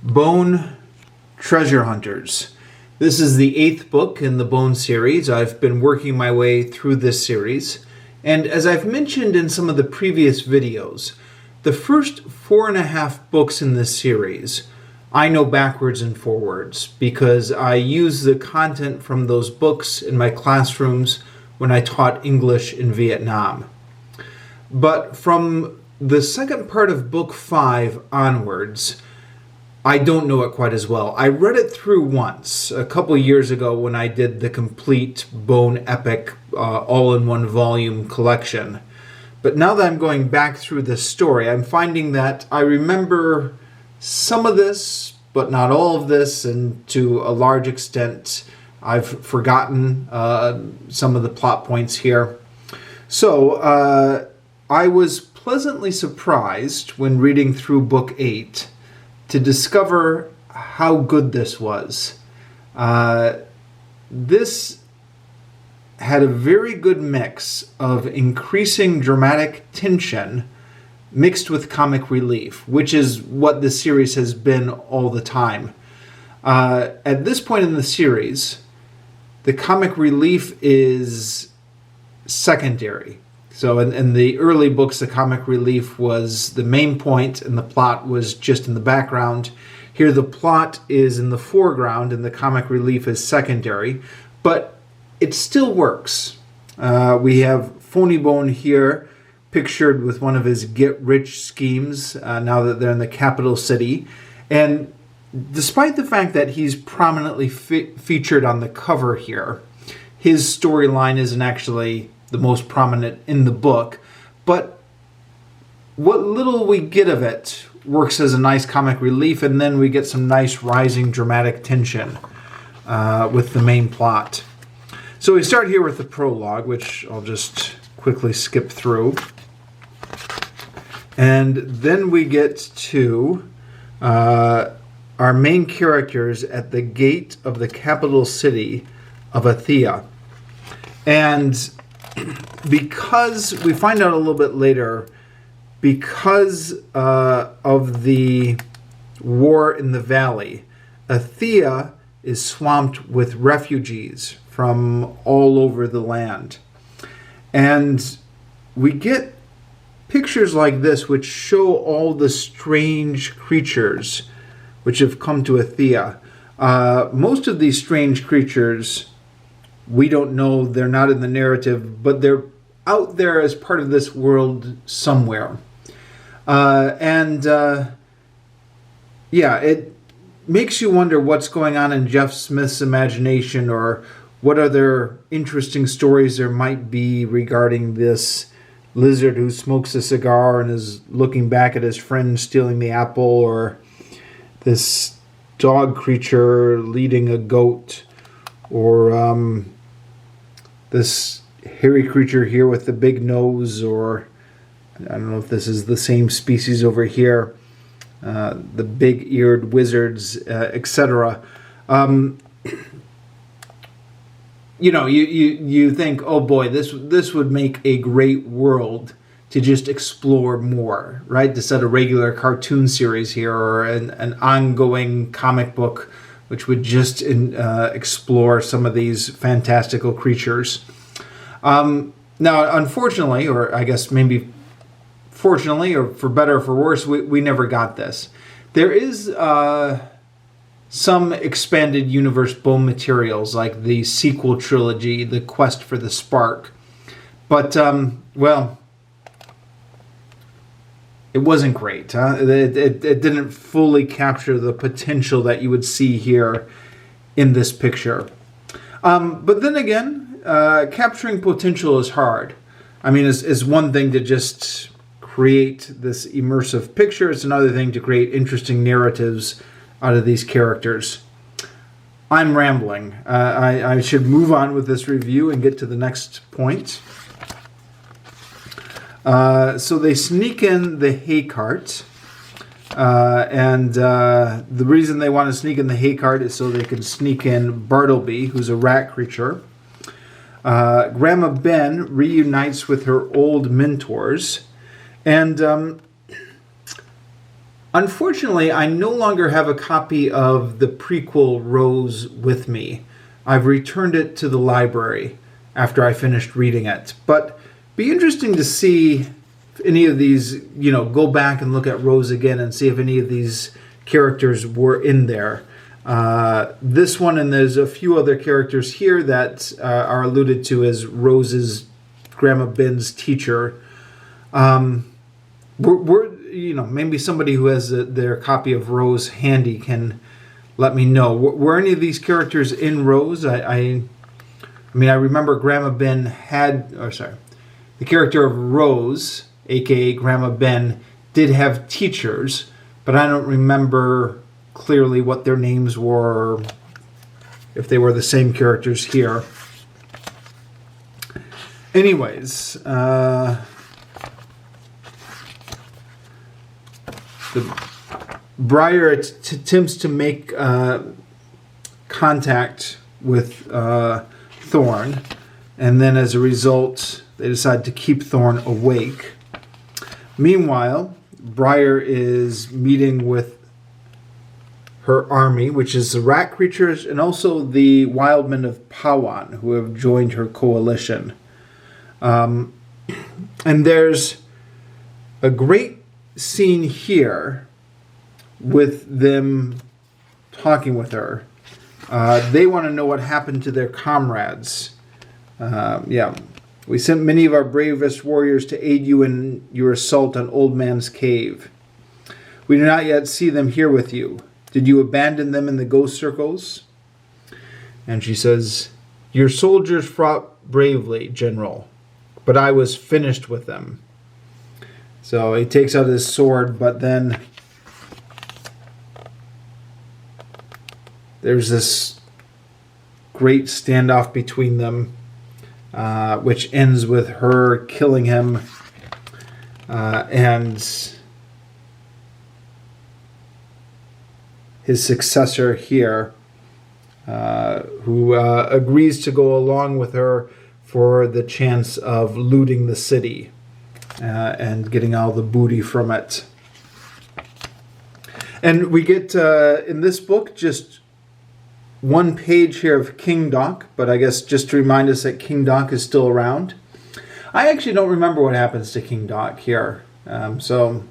Bone Treasure Hunters. This is the 8th book in the Bone series. I've been working my way through this series, and as I've mentioned in some of the previous videos, the first 4.5 books in this series I know backwards and forwards because I use the content from those books in my classrooms when I taught English in Vietnam. But from the second part of book 5 onwards, I don't know it quite as well. I read it through once, a couple years ago when I did the complete Bone Epic all-in-one volume collection. But now that I'm going back through this story, I'm finding that I remember some of this, but not all of this, and to a large extent, I've forgotten some of the plot points here. So, I was pleasantly surprised when reading through book 8 to discover how good this was. This had a very good mix of increasing dramatic tension mixed with comic relief, which is what this series has been all the time. At this point in the series, the comic relief is secondary. So in the early books, the comic relief was the main point and the plot was just in the background. Here the plot is in the foreground and the comic relief is secondary, but it still works. We have Phony Bone here pictured with one of his get-rich schemes now that they're in the capital city. And despite the fact that he's prominently featured on the cover here, his storyline isn't actually the most prominent in the book, but what little we get of it works as a nice comic relief, and then we get some nice rising dramatic tension with the main plot. So we start here with the prologue, which I'll just quickly skip through. And then we get to our main characters at the gate of the capital city of Athia. And because we find out a little bit later, because of the war in the valley, Athia is swamped with refugees from all over the land. And we get pictures like this which show all the strange creatures which have come to Athia. Most of these strange creatures, we don't know, they're not in the narrative, but they're out there as part of this world somewhere. It makes you wonder what's going on in Jeff Smith's imagination, or what other interesting stories there might be regarding this lizard who smokes a cigar and is looking back at his friend stealing the apple, or this dog creature leading a goat, or this hairy creature here with the big nose, or I don't know if this is the same species over here, the big-eared wizards, etc. You think, oh boy, this would make a great world to just explore more, right? To set a regular cartoon series here, or an ongoing comic book which would just explore some of these fantastical creatures. Now, unfortunately, or I guess maybe fortunately, or for better or for worse, we never got this. There is some expanded universe Bone materials, like the sequel trilogy, The Quest for the Spark. But, it wasn't great. It didn't fully capture the potential that you would see here in this picture. But then again, capturing potential is hard. I mean, it's one thing to just create this immersive picture. It's another thing to create interesting narratives out of these characters. I'm rambling. I should move on with this review and get to the next point. So they sneak in the hay cart, and the reason they want to sneak in the hay cart is so they can sneak in Bartleby, who's a rat creature. Grandma Ben reunites with her old mentors, and Unfortunately, I no longer have a copy of the prequel Rose with me. I've returned it to the library after I finished reading it. But be interesting to see if any of these, go back and look at Rose again and see if any of these characters were in there. This one, and there's a few other characters here that are alluded to as Rose's, Grandma Ben's teacher. Maybe somebody who has their copy of Rose handy can let me know. Were any of these characters in Rose? I remember Grandma Ben the character of Rose, aka Grandma Ben, did have teachers, but I don't remember clearly what their names were, if they were the same characters here. Anyways, Briar attempts to make contact with Thorn, and then as a result, they decide to keep Thorn awake. Meanwhile, Briar is meeting with her army, which is the rat creatures and also the wildmen of Pawan, who have joined her coalition. And there's a great scene here with them talking with her. They want to know what happened to their comrades. We sent many of our bravest warriors to aid you in your assault on Old Man's Cave. We do not yet see them here with you. Did you abandon them in the ghost circles? And she says, your soldiers fought bravely, General, but I was finished with them. So he takes out his sword, but then there's this great standoff between them, which ends with her killing him and his successor here, who agrees to go along with her for the chance of looting the city and getting all the booty from it. And we get, in this book, just one page here of King Doc, but I guess just to remind us that King Doc is still around. I actually don't remember what happens to King Doc here, so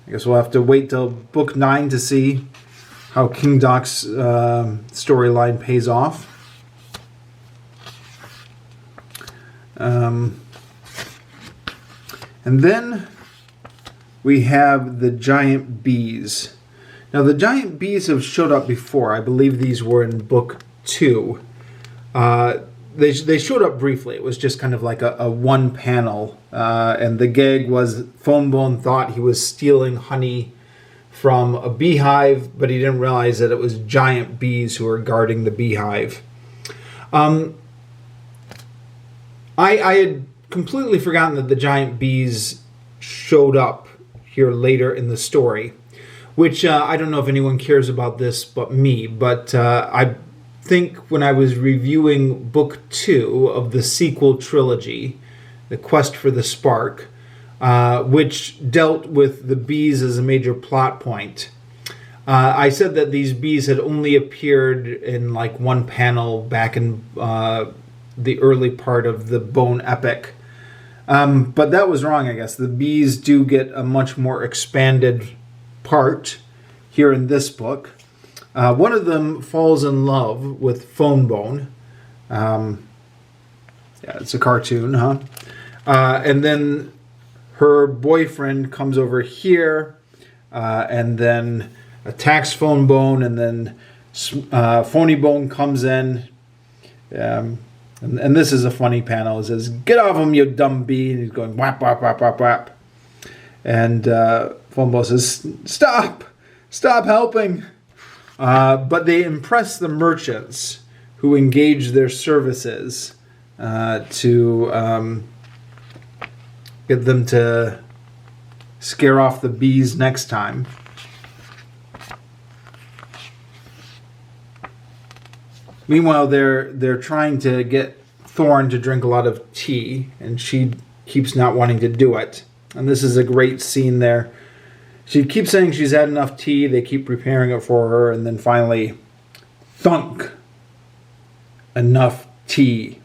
I guess we'll have to wait till book 9 to see how King Doc's storyline pays off. And then we have the giant bees. Now, the giant bees have showed up before. I believe these were in book 2. They showed up briefly. It was just kind of like a one panel. And the gag was Fonebone thought he was stealing honey from a beehive, but he didn't realize that it was giant bees who were guarding the beehive. I had completely forgotten that the giant bees showed up here later in the story, which I don't know if anyone cares about this but me, but I think when I was reviewing book 2 of the sequel trilogy, The Quest for the Spark, which dealt with the bees as a major plot point, I said that these bees had only appeared in like one panel back in the early part of the Bone Epic. But that was wrong, I guess. The bees do get a much more expanded part here in this book. One of them falls in love with Fonebone. It's a cartoon, huh? And then her boyfriend comes over here and then attacks Fonebone, and then Phonybone comes in. And this is a funny panel. It says, "Get off him, you dumb bee." And he's going, whap, whap, whap, whap, whap. And Phonebone says, Stop helping. But they impress the merchants who engage their services to get them to scare off the bees next time. Meanwhile, they're trying to get Thorn to drink a lot of tea, and she keeps not wanting to do it. And this is a great scene there. She keeps saying she's had enough tea. They keep preparing it for her, and then finally, thunk. Enough tea.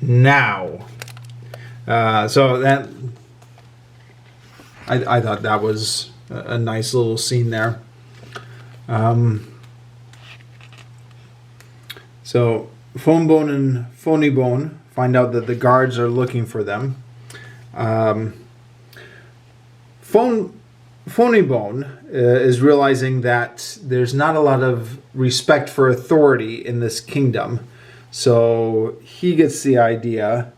Now. So that I thought that was a nice little scene there. So Fonebone and Phonybone find out that the guards are looking for them. Phonybone is realizing that there's not a lot of respect for authority in this kingdom. So he gets the idea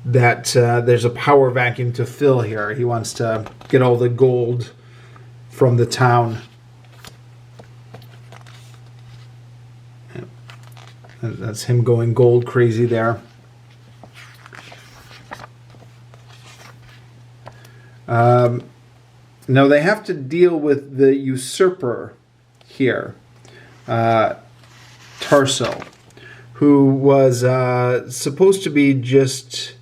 that there's a power vacuum to fill here. He wants to get all the gold from the town. That's him going gold crazy there. Now they have to deal with the usurper here, Tarso, who was supposed to be just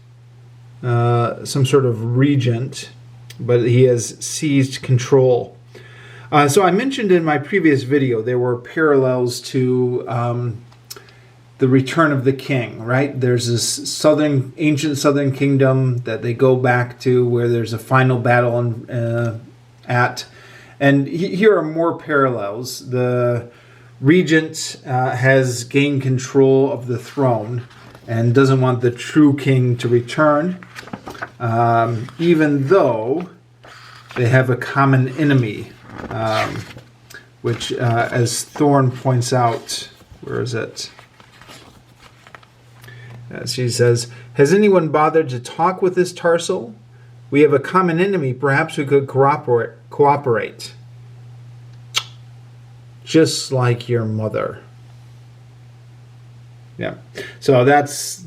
some sort of regent, but he has seized control. So I mentioned in my previous video there were parallels to the Return of the King, right? There's this ancient southern kingdom that they go back to where there's a final battle at. And here are more parallels. The regent has gained control of the throne and doesn't want the true king to return, even though they have a common enemy, which, as Thorne points out, where is it? She says, "Has anyone bothered to talk with this Tarso? We have a common enemy. Perhaps we could cooperate. Just like your mother." Yeah. So that's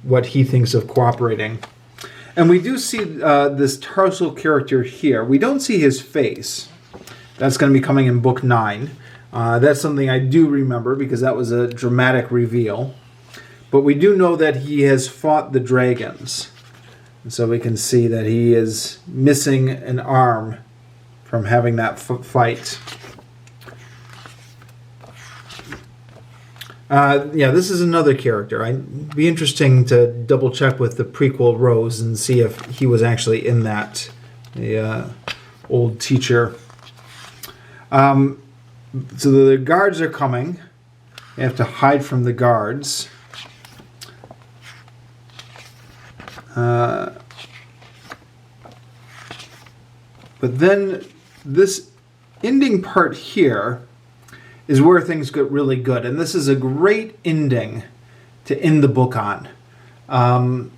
what he thinks of cooperating. And we do see this Tarso character here. We don't see his face. That's going to be coming in book 9. That's something I do remember because that was a dramatic reveal. But we do know that he has fought the dragons. And so we can see that he is missing an arm from having that fight. Yeah, this is another character. It'd be interesting to double check with the prequel Rose and see if he was actually in that, the old teacher. So the guards are coming. They have to hide from the guards. But then this ending part here is where things get really good. And this is a great ending to end the book on. I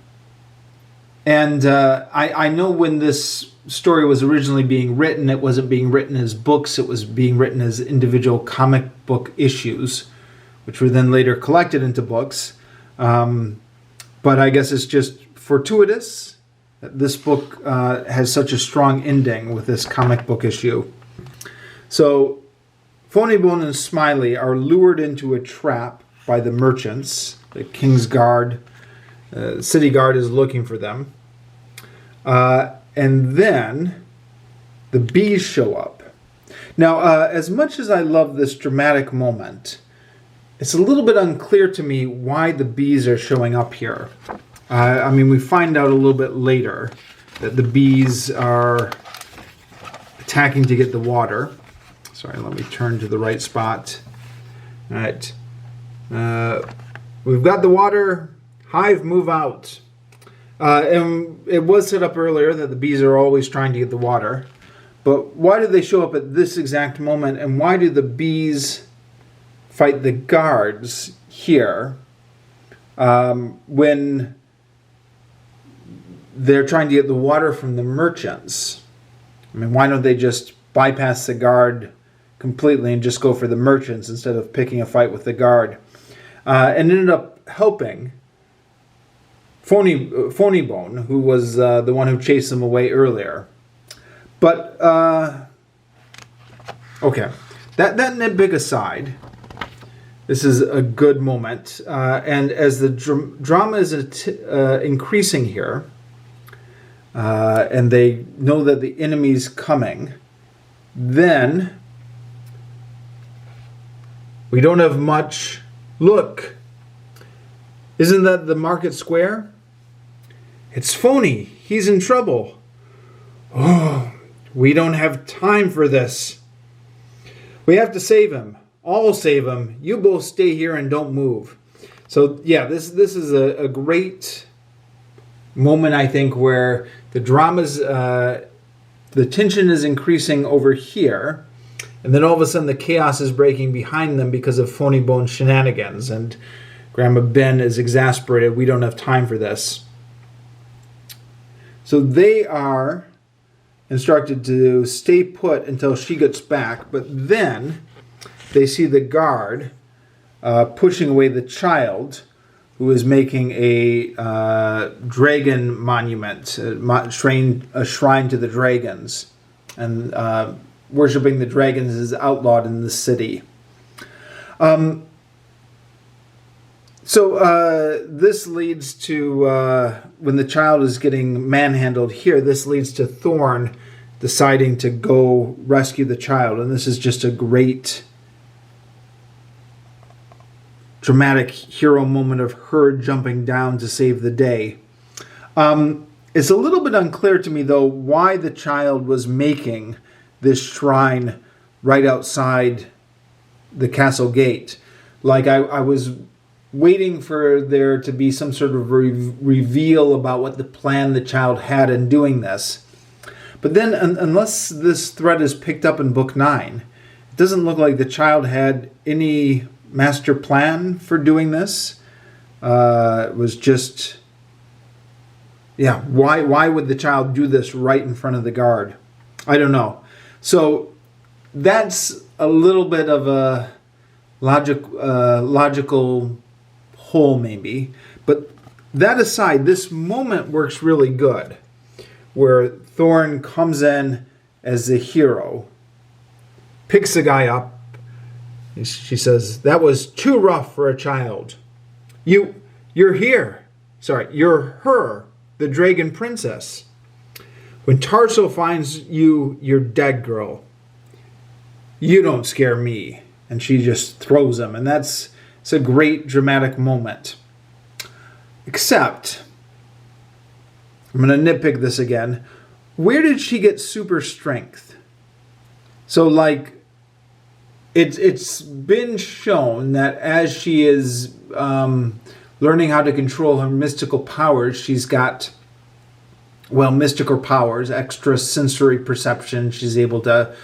know when this story was originally being written, it wasn't being written as books, it was being written as individual comic book issues, which were then later collected into books. But I guess it's just fortuitous that this book has such a strong ending with this comic book issue. So Phonybone and Smiley are lured into a trap by the merchants. The King's Guard, city guard is looking for them. And then the bees show up. Now, as much as I love this dramatic moment, it's a little bit unclear to me why the bees are showing up here. I mean, we find out a little bit later that the bees are attacking to get the water. Sorry, let me turn to the right spot. All right. We've got the water. Hive, move out. And it was set up earlier that the bees are always trying to get the water. But why do they show up at this exact moment? And why do the bees fight the guards here when they're trying to get the water from the merchants? I mean, why don't they just bypass the guard completely and just go for the merchants instead of picking a fight with the guard? And ended up helping Phonybone, who was the one who chased them away earlier. But, okay, that nitpick aside, This is a good moment. And as the drama is increasing here, and they know that the enemy's coming, then we don't have much. Look, isn't that the market square? It's Phony. He's in trouble. Oh, we don't have time for this. We have to save him. I'll save him. You both stay here and don't move. So yeah, this is a great moment, I think, where the drama's, the tension is increasing over here, and then all of a sudden the chaos is breaking behind them because of Phony Bone's shenanigans, and Grandma Ben is exasperated. We don't have time for this. So they are instructed to stay put until she gets back, but then they see the guard pushing away the child, who is making a dragon monument, a shrine to the dragons. And worshipping the dragons is outlawed in the city. So this leads to, when the child is getting manhandled here, this leads to Thorn deciding to go rescue the child. And this is just a great dramatic hero moment of her jumping down to save the day. It's a little bit unclear to me, though, why the child was making this shrine right outside the castle gate. Like, I was waiting for there to be some sort of reveal about what the plan the child had in doing this. But then, unless this thread is picked up in Book 9, it doesn't look like the child had any master plan for doing this. It was just, yeah, why would the child do this right in front of the guard? I don't know. So that's a little bit of a logical hole, maybe. But that aside, this moment works really good, where Thorn comes in as the hero, picks the guy up. She says, "That was too rough for a child. You're here. Sorry, you're her, the Dragon Princess. When Tarso finds you, you're dead, girl. You don't scare me." And she just throws him. And it's a great dramatic moment. Except, I'm going to nitpick this again. Where did she get super strength? So, like, it's been shown that as she is learning how to control her mystical powers, she's got, well, mystical powers, extra sensory perception. She's able to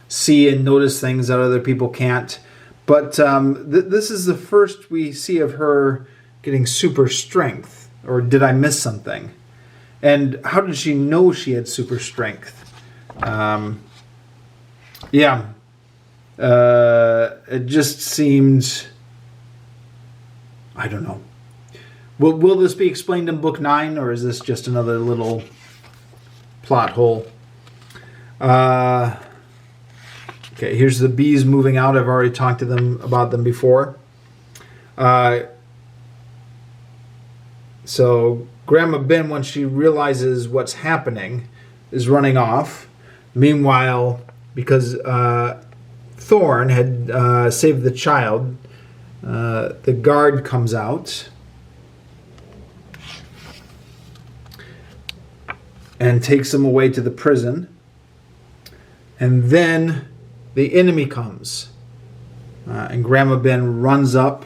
see and notice things that other people can't. But this is the first we see of her getting super strength. Or did I miss something? And how did she know she had super strength? It just seemed, I don't know. Will this be explained in Book 9, or is this just another little plot hole? Okay, here's the bees moving out. I've already talked to them about them before. So Grandma Ben, once she realizes what's happening, is running off. Meanwhile, because Thorn had saved the child, the guard comes out and takes him away to the prison. And then the enemy comes. And Grandma Ben runs up.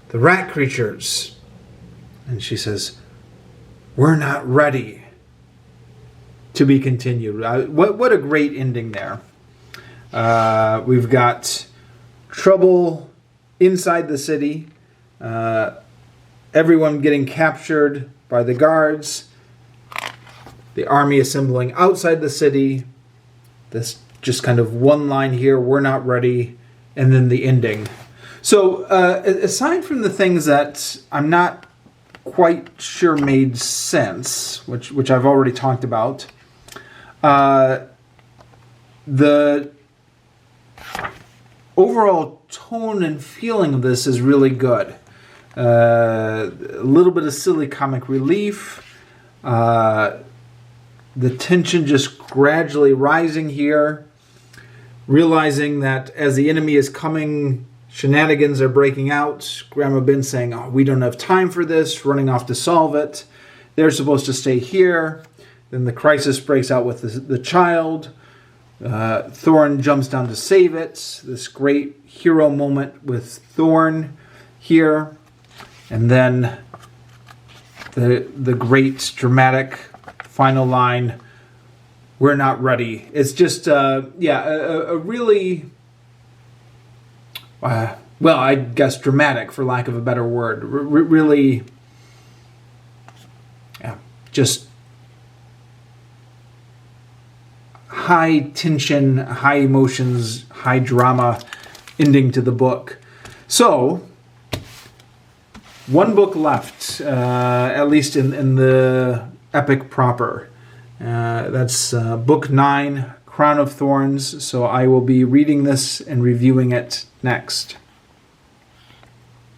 The rat creatures. And she says, "We're not ready." To be continued. What a great ending there. We've got trouble inside the city. Everyone getting captured by the guards. The army assembling outside the city. This just kind of one line here, "We're not ready," and then the ending. So aside from the things that I'm not quite sure made sense, which I've already talked about, the overall tone and feeling of this is really good. A little bit of silly comic relief. The tension just gradually rising here. Realizing that as the enemy is coming, shenanigans are breaking out. Grandma Ben saying, "Oh, we don't have time for this," running off to solve it. They're supposed to stay here. Then the crisis breaks out with the child. Thorn jumps down to save it. This great hero moment with Thorn here. And then the great dramatic final line, "We're not ready." It's just, a really, well, I guess dramatic, for lack of a better word. Really, just high tension, high emotions, high drama ending to the book. So, one book left, at least in the epic proper. That's book 9, Crown of Thorns. So I will be reading this and reviewing it next.